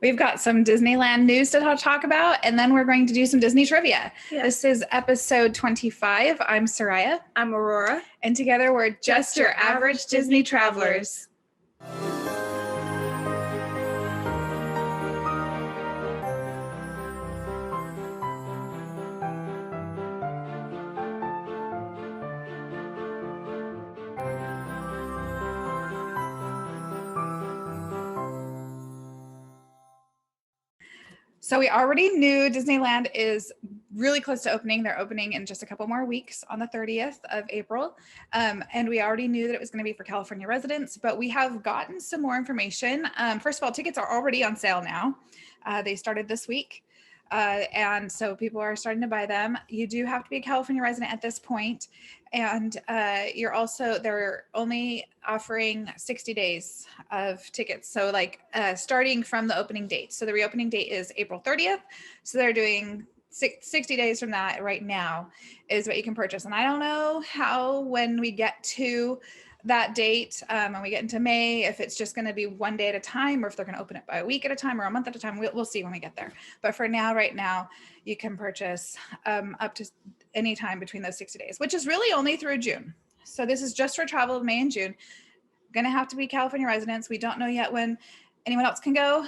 We've got some Disneyland news to talk about, and then we're going to do some Disney trivia. Yeah. This is episode 25. I'm Soraya. I'm Aurora. And together we're just your average Disney travelers. So we already knew Disneyland is really close to opening. They're opening in just a couple more weeks on the 30th of April. And we already knew that it was going to be for California residents, but we have gotten some more information. First of all, tickets are already on sale now. They started this week. And so people are starting to buy them. You do have to be a California resident at this point. And they're only offering 60 days of tickets. So starting from the opening date. So the reopening date is April 30th. So they're doing 60 days from that right now is what you can purchase. And I don't know how, when we get to that date, when we get into May, if it's just going to be one day at a time, or if they're going to open it by a week at a time or a month at a time, we'll see when we get there. But for now, right now, you can purchase up to any time between those 60 days, which is really only through June. So this is just for travel of May and June. Going to have to be California residents. We don't know yet when anyone else can go.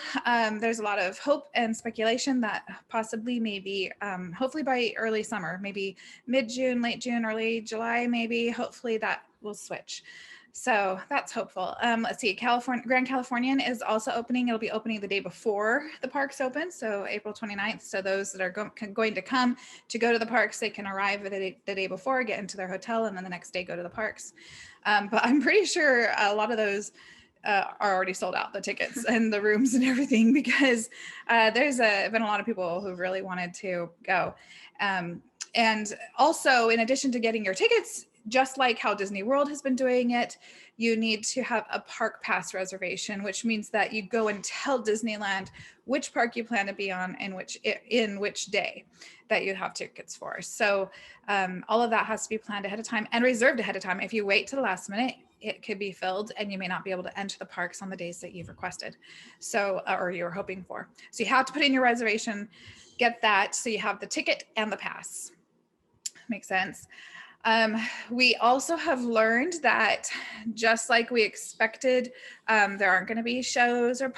There's a lot of hope and speculation that possibly maybe, hopefully by early summer, maybe mid-June, late June, early July, maybe, hopefully that will switch. So that's hopeful. Let's see, Grand Californian is also opening. It'll be opening the day before the parks open, so April 29th. So those that are going to come to go to the parks, they can arrive the day before, get into their hotel, and then the next day go to the parks. But I'm pretty sure a lot of those are already sold out, the tickets and the rooms and everything, because there's been a lot of people who really wanted to go. And also, in addition to getting your tickets, just like how Disney World has been doing it, you need to have a park pass reservation, which means that you go and tell Disneyland which park you plan to be on and which day that you have tickets for. So all of that has to be planned ahead of time and reserved ahead of time. If you wait to the last minute, it could be filled and you may not be able to enter the parks on the days that you've requested. So, or you're hoping for. So you have to put in your reservation, get that, so you have the ticket and the pass. Makes sense. We also have learned that, just like we expected, there aren't going to be shows or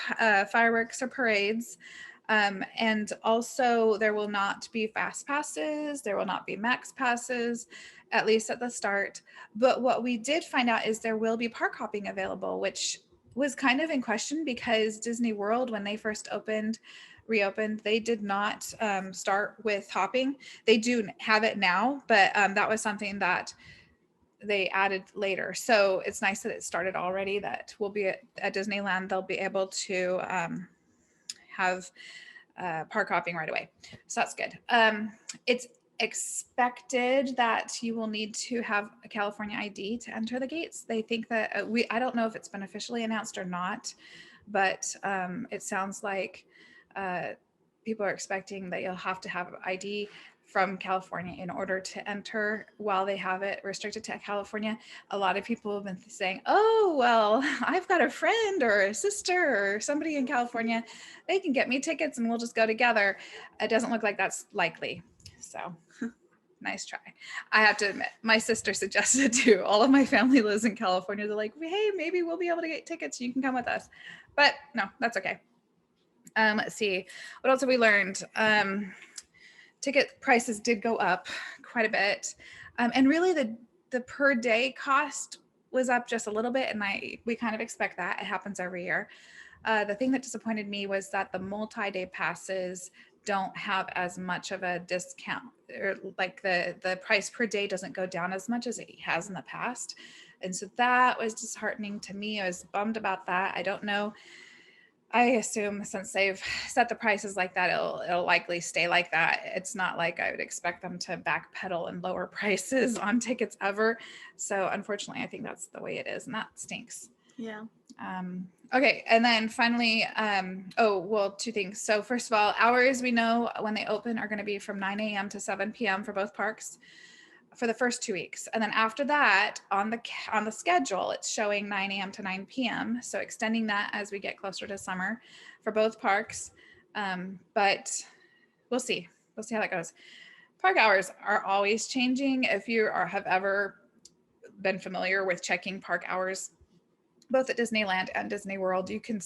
fireworks or parades. And also there will not be fast passes. There will not be max passes, at least at the start. But what we did find out is there will be park hopping available, which was kind of in question because Disney World, when they first reopened, they did not start with hopping. They do have it now, but that was something that they added later. So it's nice that it started already, that we'll be at Disneyland, they'll be able to have park hopping right away. So that's good. It's expected that you will need to have a California ID to enter the gates. They think that I don't know if it's been officially announced or not, but it sounds like people are expecting that you'll have to have ID from California in order to enter while they have it restricted to California. A lot of people have been saying, oh, well, I've got a friend or a sister or somebody in California. They can get me tickets and we'll just go together. It doesn't look like that's likely. So nice try. I have to admit, my sister suggested to all of my family lives in California. They're like, hey, maybe we'll be able to get tickets. You can come with us. But no, that's okay. Let's see, what else have we learned? Ticket prices did go up quite a bit. And really the per day cost was up just a little bit. And we kind of expect that. It happens every year. The thing that disappointed me was that the multi-day passes don't have as much of a discount, or like the price per day doesn't go down as much as it has in the past. And so that was disheartening to me. I was bummed about that. I don't know. I assume since they've set the prices like that, it'll likely stay like that. It's not like I would expect them to backpedal and lower prices on tickets ever. So unfortunately, I think that's the way it is, and that stinks. Yeah. Okay, and then finally, two things. So first of all, hours we know when they open are going to be from 9 a.m. to 7 p.m. for both parks for the first 2 weeks. And then after that, on the schedule, it's showing 9 a.m. to 9 p.m. So extending that as we get closer to summer. for both parks. But we'll see. We'll see how that goes. Park hours are always changing. If you have ever been familiar with checking park hours, both at Disneyland and Disney World, you can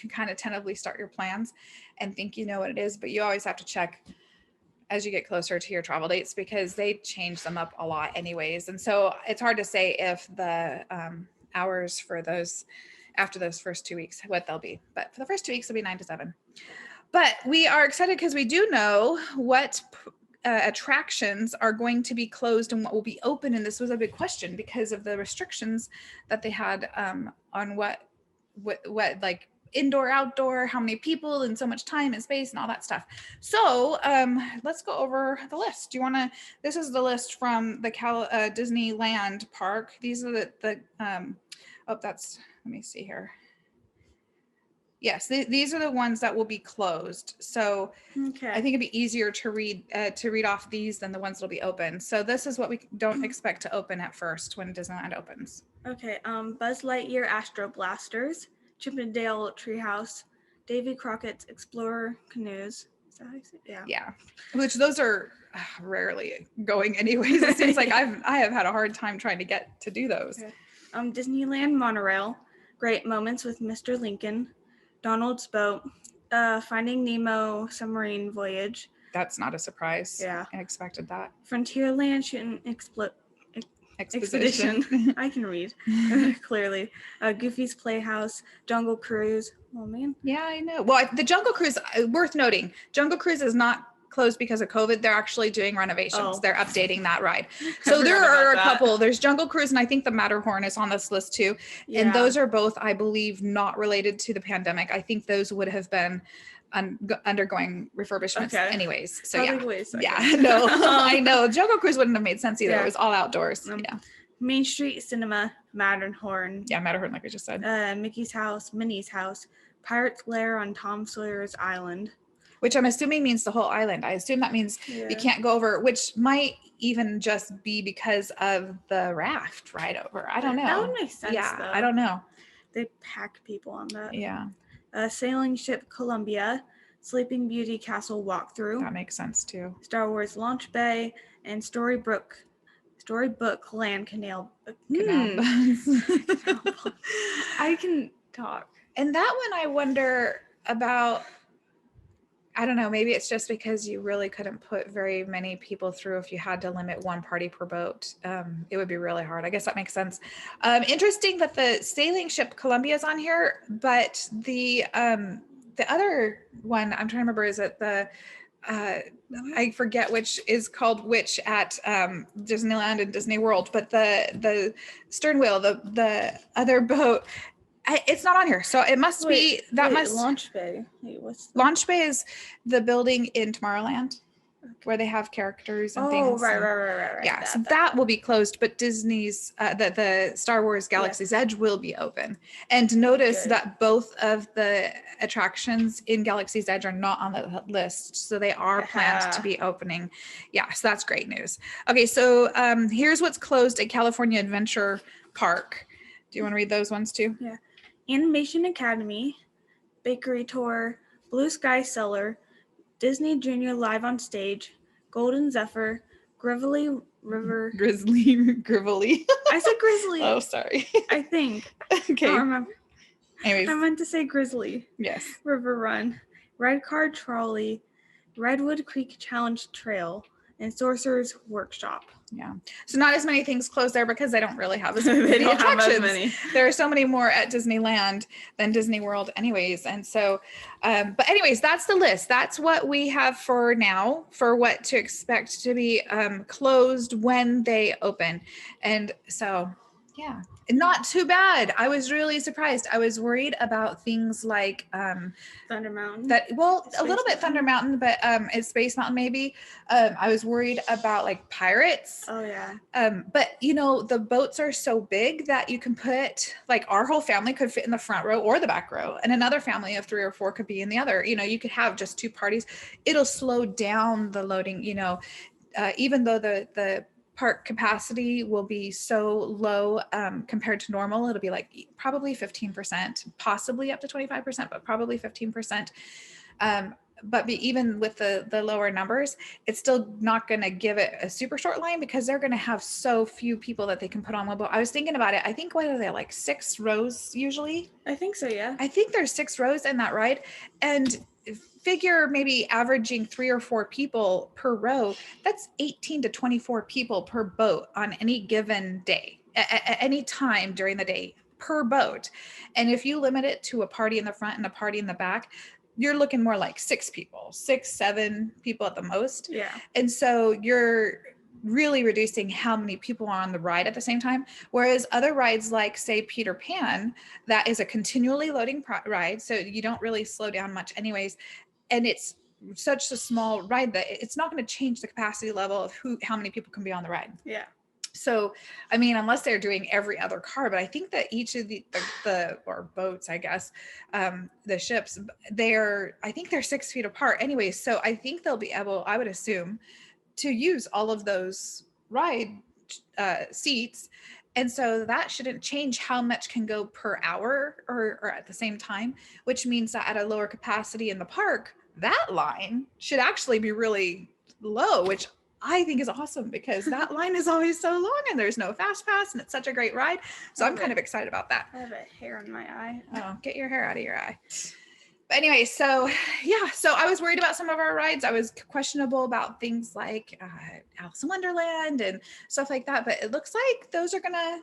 kind of tentatively start your plans and think you know what it is, but you always have to check as you get closer to your travel dates because they change them up a lot anyways. And so it's hard to say if the hours for those after those first 2 weeks, what they'll be. But for the first 2 weeks, it'll be 9 to 7. But we are excited because we do know what attractions are going to be closed and what will be open. And this was a big question because of the restrictions that they had on what like indoor, outdoor, how many people and so much time and space and all that stuff. So let's go over the list. Do you want to, this is the list from the Disneyland park. These are the let me see here. Yes, these are the ones that will be closed. So okay. I think it'd be easier to read off these than the ones that'll be open. So this is what we don't expect to open at first when Disneyland opens. Okay, Buzz Lightyear Astro Blasters, Chip 'n Dale Treehouse, Davy Crockett's Explorer Canoes. Is that how you say it? Yeah. Which those are rarely going anyways. It seems like I have had a hard time trying to get to do those. Okay. Disneyland Monorail, Great Moments with Mr. Lincoln, Donald's Boat, Finding Nemo Submarine Voyage. That's not a surprise. Yeah. I expected that. Frontierland Shooting Expedition. I can read clearly. Goofy's Playhouse, Jungle Cruise. Oh, man. Yeah, I know. Well, the Jungle Cruise, worth noting, Jungle Cruise is not closed because of COVID. They're actually doing renovations. Oh. They're updating that ride. So there are a couple. There's Jungle Cruise, and I think the Matterhorn is on this list too. Yeah. And those are both, I believe, not related to the pandemic. I think those would have been undergoing refurbishments anyways. So no, I know. Jungle Cruise wouldn't have made sense either. It was all outdoors. Main Street Cinema, Matterhorn. Yeah, Matterhorn, like I just said. Mickey's House, Minnie's House, Pirate's Lair on Tom Sawyer's Island. Which I'm assuming means the whole island. I assume that means we can't go over, which might even just be because of the raft ride over. I don't know. That would make sense, though. I don't know. They pack people on that. Yeah. Sailing Ship Columbia, Sleeping Beauty Castle Walkthrough. That makes sense, too. Star Wars Launch Bay, and Storybook Land Canal. I can talk. And that one I wonder about. I don't know, maybe it's just because you really couldn't put very many people through if you had to limit one party per boat. It would be really hard. I guess that makes sense. Interesting that the Sailing Ship Columbia is on here, but the other one I'm trying to remember is at the I forget which is called which at Disneyland and Disney World, but the stern wheel, the other boat, it's not on here, so it must be that must Launch Bay. Launch Bay is the building in Tomorrowland where they have characters and things. Oh, right. Yeah, so that will be closed, but Disney's the Star Wars Galaxy's Edge will be open. And notice that both of the attractions in Galaxy's Edge are not on the list, so they are planned to be opening. Yeah, so that's great news. Okay, so here's what's closed at California Adventure Park. Do you want to read those ones too? Yeah. Animation Academy, Bakery Tour, Blue Sky Cellar, Disney Junior Live on Stage, Golden Zephyr, Grizzly River. Grizzly. I said Grizzly. Oh, sorry. I think. Okay. I don't remember. Anyways. I meant to say Grizzly. Yes. River Run, Red Car Trolley, Redwood Creek Challenge Trail, and Sorcerer's Workshop. Yeah. So not as many things closed there because they don't really have as many attractions. There are so many more at Disneyland than Disney World anyways. And so, but anyways, that's the list. That's what we have for now for what to expect to be closed when they open. And so, yeah, not too bad. I was really surprised. I was worried about things like Thunder Mountain. A little bit Thunder Mountain, but it's Space Mountain maybe. I was worried about like Pirates. Oh yeah. But you know, the boats are so big that you can put like our whole family could fit in the front row or the back row, and another family of 3 or 4 could be in the other. You know, you could have just 2 parties. It'll slow down the loading. You know, even though the park capacity will be so low compared to normal. It'll be like probably 15%, possibly up to 25%, but probably 15%. But even with the lower numbers, it's still not going to give it a super short line because they're going to have so few people that they can put on one boat. I was thinking about it. I think, what are they, like 6 rows usually? I think so, yeah. I think there's 6 rows in that ride. And figure maybe averaging 3 or 4 people per row. That's 18 to 24 people per boat on any given day, at any time during the day per boat. And if you limit it to a party in the front and a party in the back, you're looking more like 6 people, 6, 7 people at the most. Yeah. And so you're really reducing how many people are on the ride at the same time. Whereas other rides like, say, Peter Pan, that is a continually loading ride. So you don't really slow down much anyways. And it's such a small ride that it's not going to change the capacity level of how many people can be on the ride. Yeah. So, I mean, unless they're doing every other car, but I think that each of the or boats, I guess, the ships, I think they're 6 feet apart anyway. So I think they'll be able, I would assume, to use all of those ride seats. And so that shouldn't change how much can go per hour or at the same time, which means that at a lower capacity in the park, that line should actually be really low, which I think is awesome because that line is always so long and there's no fast pass and it's such a great ride. So I'm kind of excited about that. I have a hair in my eye. Oh, get your hair out of your eye. But anyway, so yeah, so I was worried about some of our rides. I was questionable about things like Alice in Wonderland and stuff like that, but it looks like those are gonna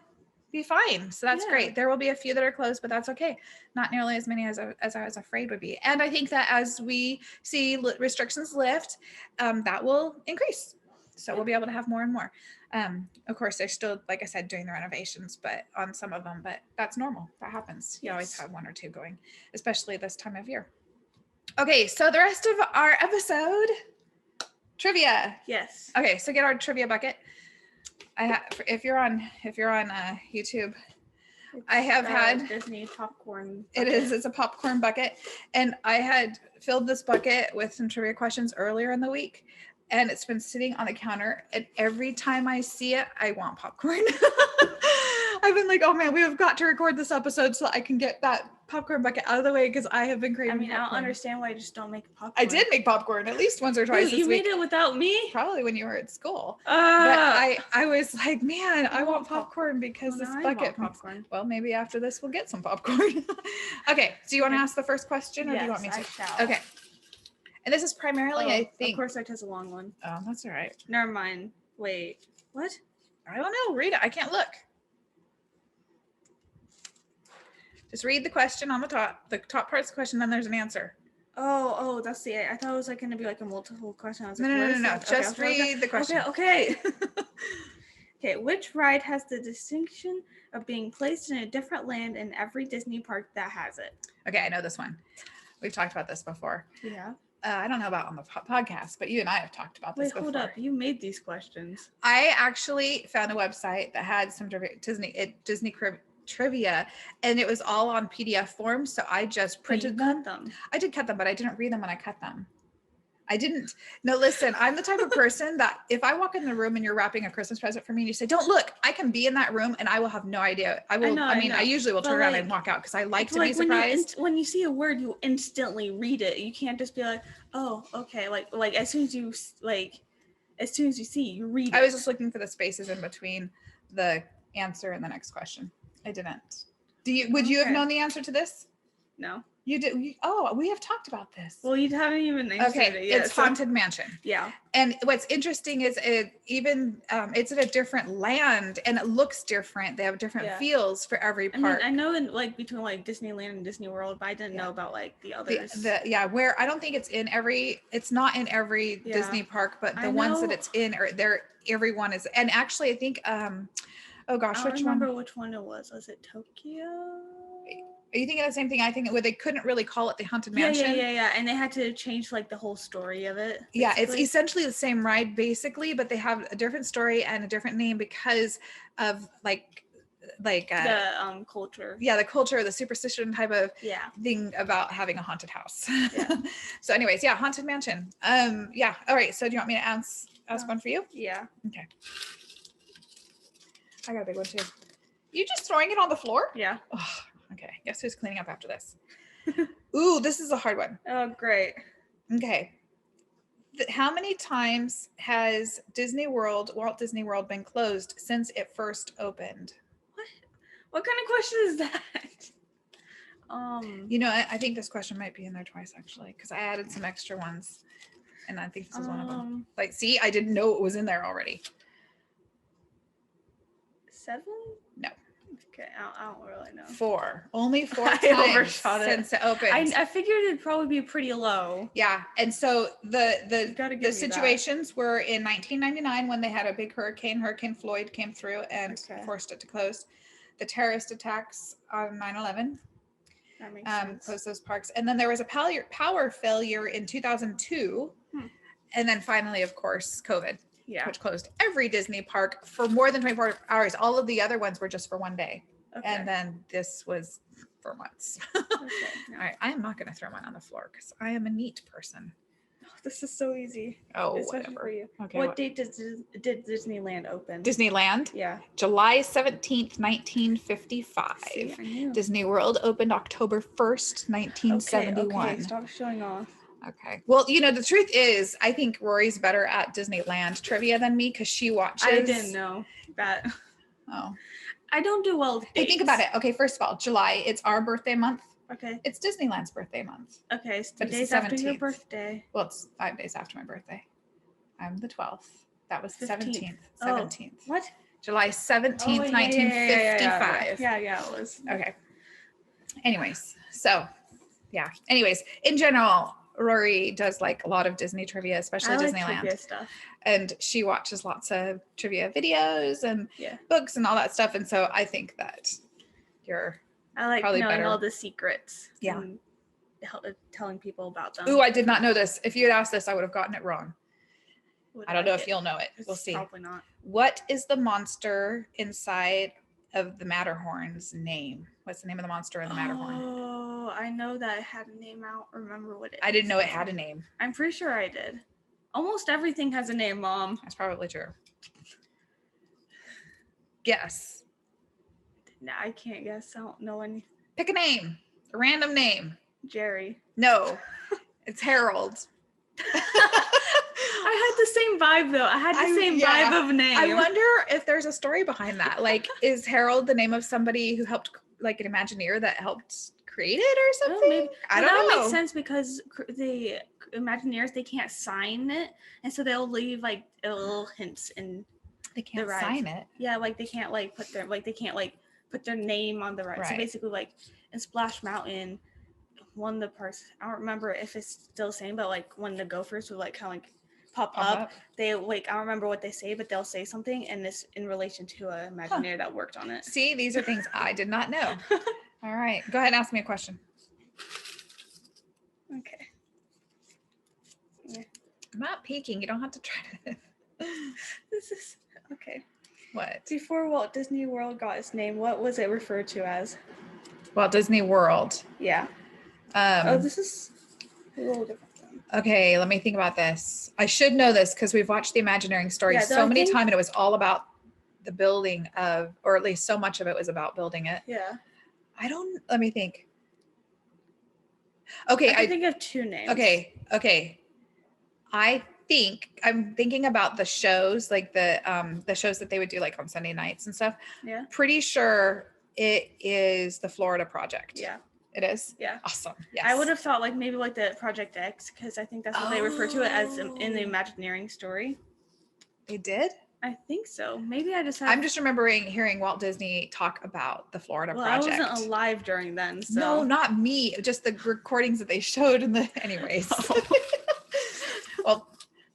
be fine. So that's great. There will be a few that are closed, but that's okay. Not nearly as many as I was afraid would be. And I think that as we see restrictions lift, that will increase. So we'll be able to have more and more. Of course, they're still, like I said, doing the renovations, but on some of them, but that's normal. That happens. You always have 1 or 2 going, especially this time of year. Okay, so the rest of our episode, trivia. Yes. Okay, so get our trivia bucket. If you're on YouTube, I have had Disney popcorn bucket. It's a popcorn bucket, and I had filled this bucket with some trivia questions earlier in the week, and it's been sitting on the counter, and every time I see it, I want popcorn. I've been like, oh man, we have got to record this episode so I can get that popcorn bucket out of the way because I have been craving popcorn. I don't understand why you just don't make popcorn. I did make popcorn at least once or twice this week. You made it without me? Probably when you were at school. But I was like, man, I want popcorn because this bucket. Popcorn. Well, maybe after this we'll get some popcorn. Okay, so you want to ask the first question or do you want me to? I shall. Okay. And this is primarily, I think. Of course, that has a long one. Oh, that's all right. Never mind. Wait, what? I don't know. Read it. I can't look. Just read the question on the top part's the question, then there's an answer. Oh, that's the. I thought it was like going to be like a multiple question. I was like, no. Just read the question. Okay. Okay. Which ride has the distinction of being placed in a different land in every Disney park that has it? Okay, I know this one. We've talked about this before. Yeah. I don't know about on the podcast, but you and I have talked about this before. Wait, hold up. You made these questions. I actually found a website that had some Disney trivia, and it was all on PDF form. So I just printed them. I did cut them, but I didn't read them when I cut them. I didn't. No, listen, I'm the type of person that if I walk in the room and you're wrapping a Christmas present for me and you say, don't look, I can be in that room and I will have no idea. I usually will turn around and walk out because I like to be surprised. When you see a word, you instantly read it. You can't just be like, oh, okay. Like as soon as you see, you read it. I was just looking for the spaces in between the answer and the next question. I didn't. Would you have known the answer to this? No. You did. We have talked about this. Well, you haven't even answered it yet. It's Haunted Mansion. Yeah. And what's interesting is it's in a different land and it looks different. They have different feels for every park. I know in between Disneyland and Disney World, but I didn't know about the others. Where I don't think it's not in every Disney park, but the ones that it's in everyone is. And actually I think oh gosh, I don't remember which one it was. Was it Tokyo? Are you thinking of the same thing I think, where they couldn't really call it the Haunted Mansion? Yeah. And they had to change the whole story of it. Basically. Yeah, it's essentially the same ride basically, but they have a different story and a different name because of the culture. Yeah, the culture, the superstition type of thing about having a haunted house. Yeah. So anyways, Haunted Mansion. All right. So do you want me to ask one for you? Yeah. Okay. I got a big one too. You just throwing it on the floor? Yeah. Oh, okay. Guess who's cleaning up after this? Ooh, this is a hard one. Oh, great. Okay. How many times has Walt Disney World been closed since it first opened? What kind of question is that? You know, I think this question might be in there twice actually, because I added some extra ones, and I think this is one of them. Like, see, I didn't know it was in there already. 7? No. Okay, I don't really know. 4. Only 4 I times overshot it. since it opened. I figured it'd probably be pretty low. Yeah, and so the gotta give me situations were in 1999 when they had a big hurricane. Hurricane Floyd came through and forced it to close. The terrorist attacks on 9/11 that makes sense. closed those parks, and then there was a power failure in 2002, and then finally, of course, COVID, which closed every Disney park for more than 24 hours. All of the other ones were just for one day, and then this was for months. All right, I am not going to throw mine on the floor because I am a neat person. Oh, this is so easy. Oh, especially whatever. For you. Okay, what date did Disneyland open? Disneyland? Yeah. July 17th, 1955. See, I knew. Disney World opened October 1st, 1971. Okay, stop showing off. Okay. Well, you know, the truth is, I think Rory's better at Disneyland trivia than me because she watches. I didn't know that. Oh. I don't do well with dates. Hey, think about it. Okay, first of all, July, it's our birthday month. Okay. It's Disneyland's birthday month. Okay, it's 2 But days it's the after your 17th. birthday. Well, it's 5 days after my birthday. I'm the 12th. That was the 15th. 17th. 17th. What? July 17th, 1955. Yeah, it was. Okay. Anyways, so yeah. Anyways, in general, Rory does like a lot of Disney trivia, especially Disneyland. Trivia stuff. And she watches lots of trivia videos and Yeah. books and all that stuff. And so I think that you're I like probably knowing better. all the secrets. Yeah. And telling people about them. Ooh, I did not know this. If you had asked this, I would have gotten it wrong. I don't know if you'll know it. We'll see. Probably not. What is the monster inside of the Matterhorn's name? What's the name of the monster in the Matterhorn? Oh, I know that it had a name. I don't remember what it is. I didn't know it had a name. I'm pretty sure I did. Almost everything has a name, Mom. That's probably true. Guess. No, I can't guess. I don't know any. Pick a name. A random name. Jerry. No. It's Harold. I had the same vibe though. I had the same vibe of name. I wonder if there's a story behind that. Like, is Harold the name of somebody who helped, like an Imagineer that helped create it or something? Maybe. I don't know. That makes sense because the Imagineers, they can't sign it, and so they'll leave like little hints in. They can't the sign it. Yeah, like they can't put their name on the ride. So basically, like in Splash Mountain, one of the parts, I don't remember if it's still the same, but like when the Gophers would like kind of like pop up, they like, I don't remember what they say, but they'll say something, and this in relation to a Imagineer that worked on it. See, these are things I did not know. All right, go ahead and ask me a question. Okay. Yeah. I'm not peeking. You don't have to try to. This is okay. What? Before Walt Disney World got its name, what was it referred to as? Walt Disney World. Yeah. This is a little different. Okay, let me think about this. I should know this because we've watched the Imagineering story so many times, and it was all about the building of, or at least so much of it was about building it. Yeah. Let me think. Okay. I think of 2 names. Okay. I'm thinking about the shows, like the shows that they would do like on Sunday nights and stuff. Yeah. Pretty sure it is the Florida Project. Yeah. It is? Yeah. Awesome. Yes. I would have thought like maybe like the Project X, because I think that's what they refer to it as in the Imagineering story. They did? I think so. Maybe I just have... I'm just remembering hearing Walt Disney talk about the Florida Project. I wasn't alive during then, so... No, not me. Just the recordings that they showed in the... Anyways. Well,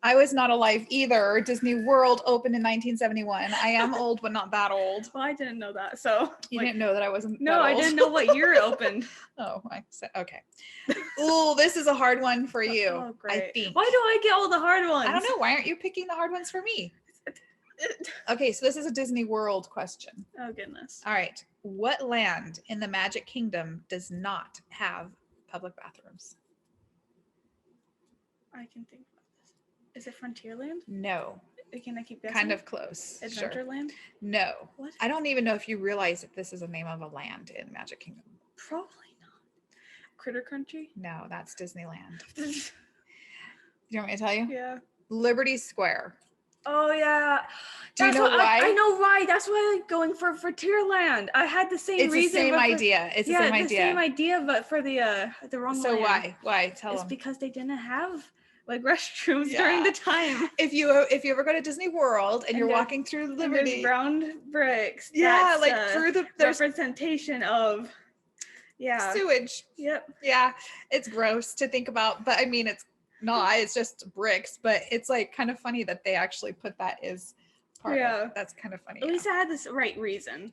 I was not alive either. Disney World opened in 1971. I am old, but not that old. Well, I didn't know that, so... You didn't know that I wasn't No, that I old. didn't know what year it opened. Oh, I said, okay. Ooh, this is a hard one for you. Oh, great. I think. Why do I get all the hard ones? I don't know. Why aren't you picking the hard ones for me? Okay, so this is a Disney World question. Oh, goodness. All right. What land in the Magic Kingdom does not have public bathrooms? I can think about this. Is it Frontierland? No. Can I keep guessing? Kind of close. Adventureland? Sure. No. What? I don't even know if you realize that this is a name of a land in Magic Kingdom. Probably not. Critter Country? No, that's Disneyland. Do you want me to tell you? Yeah. Liberty Square. Oh yeah. Do you know why? I know why. That's why I like going for Frontierland. I had the same reason. It's the same idea. It's the same idea. Yeah, the same idea, but for the wrong So land. why? Tell them. It's because they didn't have like restrooms during the time. If you ever go to Disney World and you're walking through Liberty, there's brown bricks. Yeah, like through the representation of sewage. Yep. Yeah, it's gross to think about, but I mean it's not. It's just bricks, but it's like kind of funny that they actually put that as part of it. That's kind of funny. At least I had this right reason.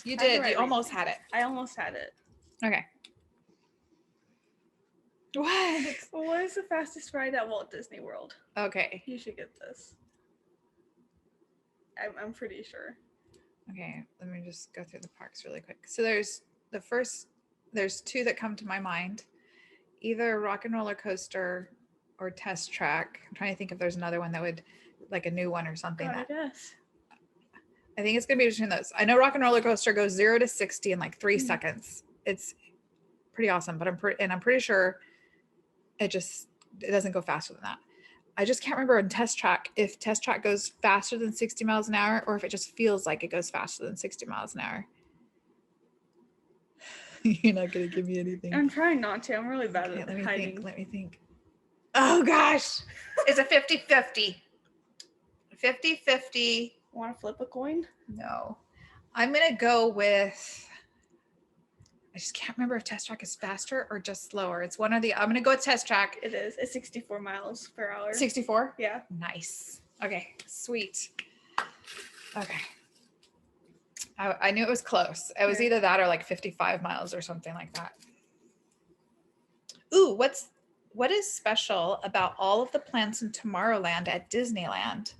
You did. You almost had it. I almost had it. Okay. What is the fastest ride at Walt Disney World? Okay. You should get this. I'm pretty sure. Okay, let me just go through the parks really quick. So there's two that come to my mind. Either Rock and Roller Coaster or Test Track. I'm trying to think if there's another one that would, like a new one or something. I guess. I think it's gonna be between those. I know Rock and Roller Coaster goes 0 to 60 in like 3 seconds. It's pretty awesome, but I'm pretty sure it doesn't go faster than that. I just can't remember on Test Track if Test Track goes faster than 60 miles an hour or if it just feels like it goes faster than 60 miles an hour. You're not gonna give me anything. I'm trying not to. I'm really bad at hiding. Let me think. Oh gosh. It's a 50-50. 50-50. Want to flip a coin? No. I'm gonna go with, I just can't remember if Test Track is faster or just slower. It's one or the, I'm going to go with Test Track. It is. It's 64 miles per hour. 64? Yeah. Nice. Okay. Sweet. Okay. I knew it was close. It was either that or like 55 miles or something like that. Ooh, what is special about all of the plants in Tomorrowland at Disneyland?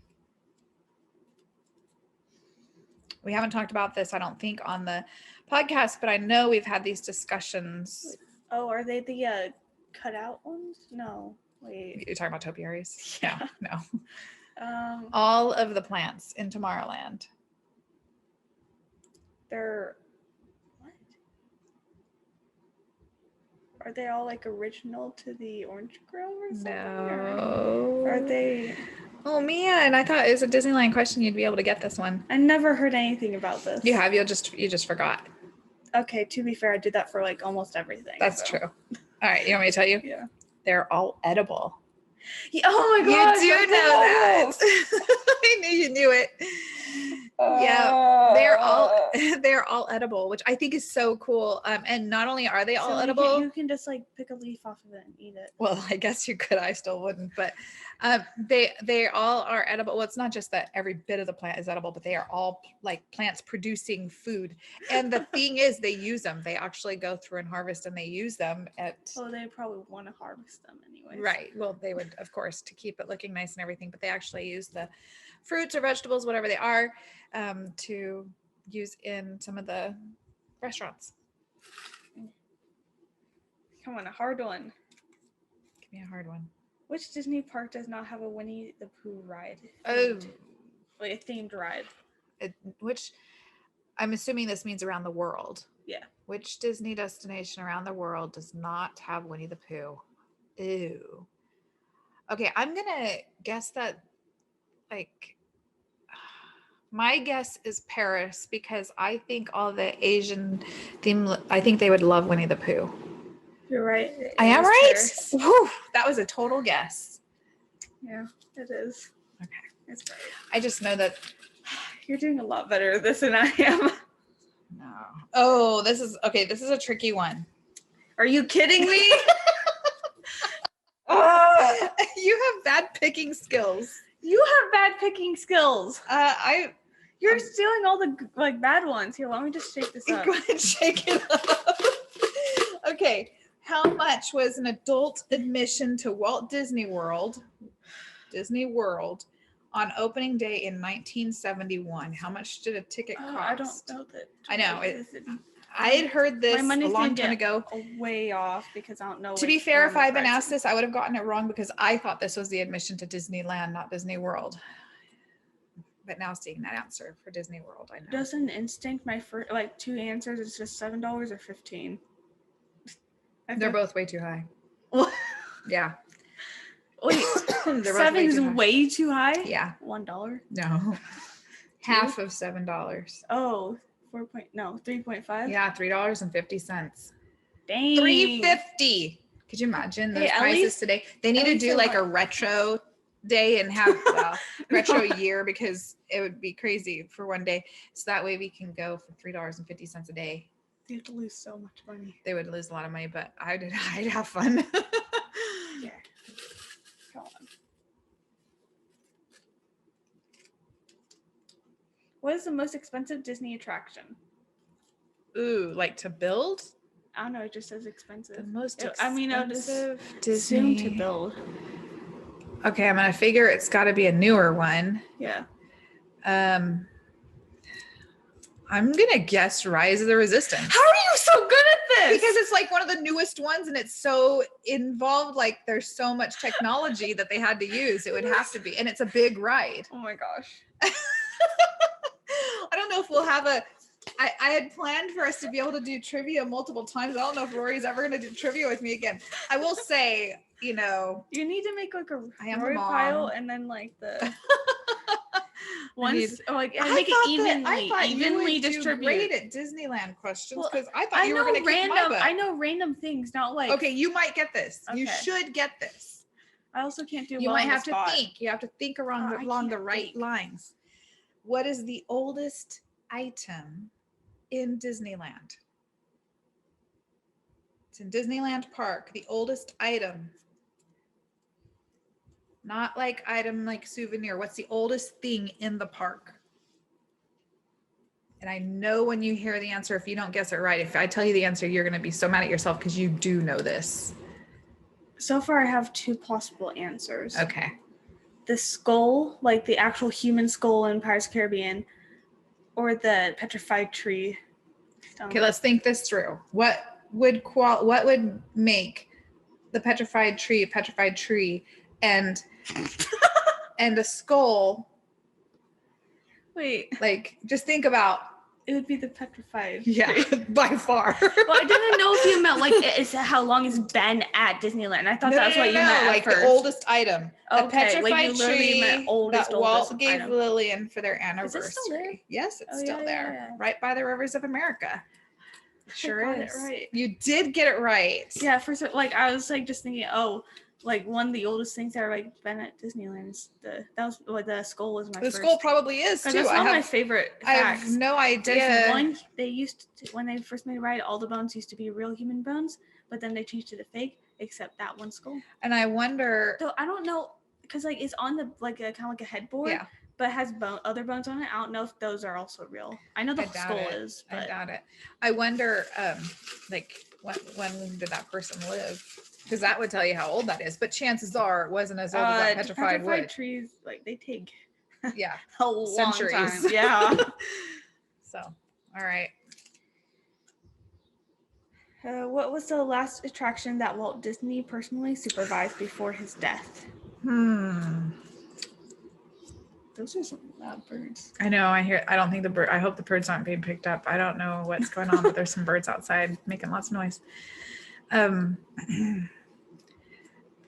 We haven't talked about this, I don't think, on the podcast, but I know we've had these discussions. Oh, are they the cutout ones? No, wait. You're talking about topiaries? Yeah. No. All of the plants in Tomorrowland. They're what? Are they all like original to the Orange Grove or something? No. Or are they? Oh man, I thought it was a Disneyland question. You'd be able to get this one. I never heard anything about this. You have. You just forgot. Okay, to be fair, I did that for like almost everything. That's true. All right, you want me to tell you? Yeah. They're all edible. Yeah, oh my gosh, you do know that. I knew you knew it. Yeah, they're all edible, which I think is so cool. And not only are they all edible, you can just like pick a leaf off of it and eat it. Well, I guess you could. I still wouldn't, but they all are edible. Well, it's not just that every bit of the plant is edible, but they are all like plants producing food. And the thing is, they use them. They actually go through and harvest, and they use them at. Oh, they probably want to harvest them anyway. Right. Well, they would, of course, to keep it looking nice and everything, but they actually use the fruits or vegetables, whatever they are, to use in some of the restaurants. Come on, a hard one. Give me a hard one. Which Disney park does not have a Winnie the Pooh ride? Like a themed ride. Which I'm assuming this means around the world. Yeah. Which Disney destination around the world does not have Winnie the Pooh? Ew. Okay, I'm gonna guess that, like, my guess is Paris, because I think all the Asian theme, I think they would love Winnie the Pooh. You're right. I am right? Whew, that was a total guess. Yeah, it is. Okay. It's right. I just know that. You're doing a lot better at this than I am. No. Oh, this is a tricky one. Are you kidding me? You have bad picking skills. You have bad picking skills. You're stealing all the like bad ones. Here, let me just shake this up. Go ahead and shake it up. Okay. How much was an adult admission to Walt Disney World on opening day in 1971? How much did a ticket cost? I don't know that. I know. I had heard this a long time ago. Way off because I don't know. To be fair, if I had been asked this, I would have gotten it wrong because I thought this was the admission to Disneyland, not Disney World. But now seeing that answer for Disney World, I know. Just an instinct, my first, like, 2 answers is just $7 or $15. They're both way too high. What? Yeah. Wait, seven's way too high? Yeah. $1? No. Half of $7. Oh, 3.5? Yeah, $3.50. Dang. $3.50. Could you imagine those prices today? They need to do like a retro day and have retro year, because it would be crazy for one day. So that way we can go for $3.50 a day. They have to lose so much money. They would lose a lot of money, but I'd have fun. Yeah. Come on. What is the most expensive Disney attraction? Ooh, like to build? I don't know. It just says expensive. The most expensive. I mean, I'll just Disney assume to build. Okay, I'm gonna figure it's got to be a newer one. Yeah. I'm gonna guess Rise of the Resistance. How are you so good at this? Because it's like one of the newest ones, and it's so involved. Like there's so much technology that they had to use. It would have to be, and it's a big ride. Oh my gosh. I don't know if we'll have a. I had planned for us to be able to do trivia multiple times. I don't know if Rory's ever going to do trivia with me again. I will say, you need to make like a Rory pile, and then like the ones make it evenly distributed. Great at Disneyland questions, because I thought you were going to kick my butt. I know random things, not like. Okay, you might get this. Okay. You should get this. I also can't do. You might have to think. You have to think along the right lines. What is the oldest item in Disneyland? It's in Disneyland Park. The oldest item. Not like item like souvenir. What's the oldest thing in the park? And I know when you hear the answer, if you don't guess it right, if I tell you the answer, you're going to be so mad at yourself because you do know this. So far, I have 2 possible answers. Okay. The skull, like the actual human skull in Pirates of the Caribbean, or the petrified tree. Okay, let's think this through. What would make the petrified tree and a skull? Wait. Like, just think about. It would be the petrified. Yeah, by far. Well, I didn't know if you meant like it's how long it's been at Disneyland. I thought that's what you meant. Like first. The oldest item. Okay, the petrified tree that Walt gave Lillian for their anniversary. Is it still there? Yes, it's still there. Yeah. Right by the rivers of America. Sure is. Right. You did get it right. Yeah, first I was like just thinking, like one of the oldest things that are like been at Disneyland is the skull was my first. The skull probably is too. That's one of my favorite facts. I have no idea. There's one they used to, when they first made it right, all the bones used to be real human bones, but then they changed it to fake, except that one skull. And I wonder. So I don't know, because like it's on the like kind of like a headboard. Yeah. But it has other bones on it. I don't know if those are also real. I know the skull is. But... I doubt it. I wonder, like, when did that person live? Because that would tell you how old that is. But chances are it wasn't as old as that petrified wood. Trees, like, they take a long centuries. Time. Yeah. So, all right. What was the last attraction that Walt Disney personally supervised before his death? Those are some loud birds. I know. I don't think I hope the birds aren't being picked up. I don't know what's going on, but there's some birds outside making lots of noise.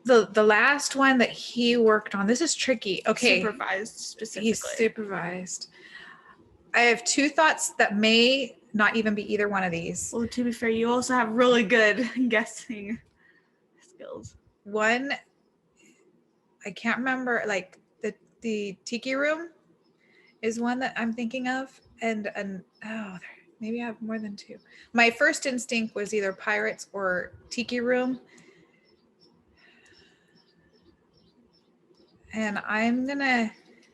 The last one that he worked on, this is tricky. Okay. Supervised specifically. He's supervised. I have 2 thoughts that may not even be either one of these. Well, to be fair, you also have really good guessing skills. One, I can't remember, like the Tiki Room is one that I'm thinking of. And maybe I have more than 2. My first instinct was either Pirates or Tiki Room. And I'm gonna,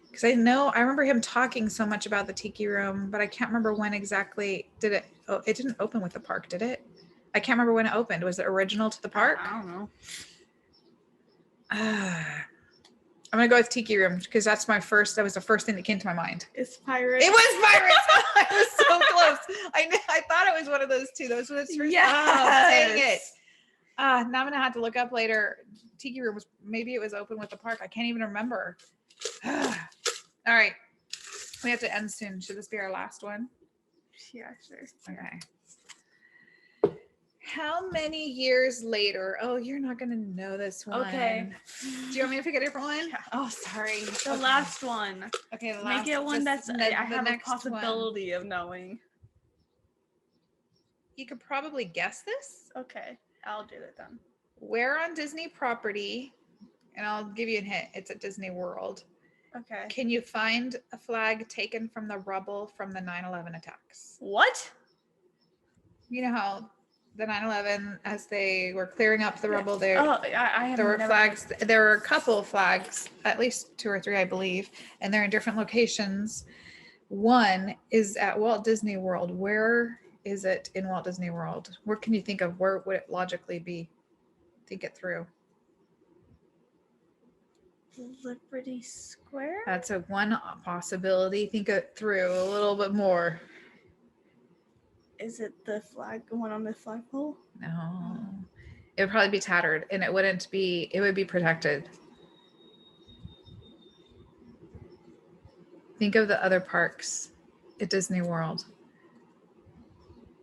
because I remember him talking so much about the Tiki Room, but I can't remember when exactly it didn't open with the park, did it? I can't remember when it opened. Was it original to the park? I don't know. I'm gonna go with Tiki Room because that was the first thing that came to my mind. It's Pirates. It was Pirates. I was so close. I thought it was one of those 2. Those were the first. Yes. Oh, dang it. Now I'm gonna have to look up later. Tiki Room maybe it was open with the park. I can't even remember. All right. We have to end soon. Should this be our last one? Yeah, sure. Okay. How many years later? Oh, you're not going to know this one. Okay. Do you want me to pick a different one? Yeah. Oh, sorry. The last one. Okay, the Make last. it one that's I have a next possibility of knowing. You could probably guess this. Okay, I'll do it then. Where on Disney property, and I'll give you a hint, it's at Disney World. Okay. Can you find a flag taken from the rubble from the 9/11 attacks? What? You know how the 9/11, as they were clearing up the rubble there, I have there were never flags. There were a couple of flags, at least 2 or 3, I believe, and they're in different locations. One is at Walt Disney World. Where is it in Walt Disney World? Where can you think of? Where would it logically be? Think it through. Liberty Square? That's a one possibility. Think it through a little bit more. Is it the one on the flagpole? No. It would probably be tattered, and it would be protected. Think of the other parks at Disney World.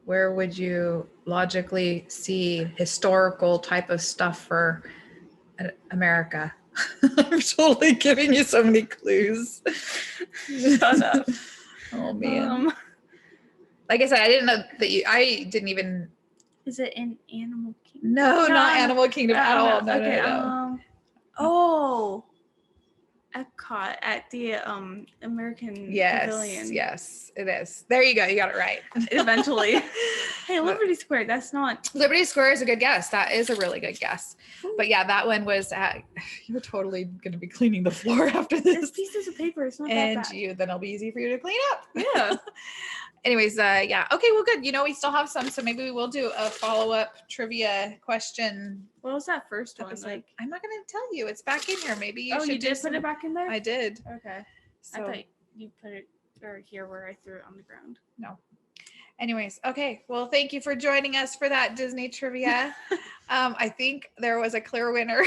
Where would you logically see historical type of stuff for America? I'm totally giving you so many clues. Shut up. Oh man. Like I said, I didn't know that I didn't even. Is it in Animal Kingdom? No, not Animal Kingdom at all. No, okay, no. Oh, Epcot at the American Pavilion. Yes, it is. There you go. You got it right. Eventually. Hey, Liberty Square. That's not. Liberty Square is a good guess. That is a really good guess. But yeah, that one was at. You're totally going to be cleaning the floor after this. It's pieces of paper. It's not and that bad. Then it'll be easy for you to clean up. Yeah. Anyways, yeah. Okay, well, good. We still have some, so maybe we will do a follow-up trivia question. What was that first one? Episode. Like, I'm not going to tell you. It's back in here. Maybe you should. You did put it back in there? I did. Okay. So, I thought you put it here where I threw it on the ground. No. Anyways, okay. Well, thank you for joining us for that Disney trivia. I think there was a clear winner.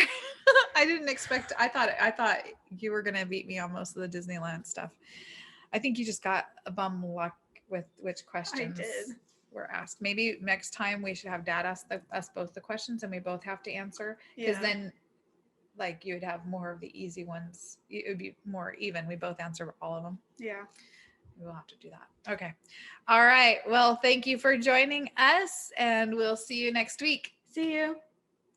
I didn't expect. I thought you were going to beat me on most of the Disneyland stuff. I think you just got a bum luck with which questions were asked. Maybe next time we should have Dad ask us both the questions and we both have to answer, because then like you would have more of the easy ones. It would be more even. We both answer all of them. Yeah. We'll have to do that. Okay. All right. Well, thank you for joining us, and we'll see you next week. See you.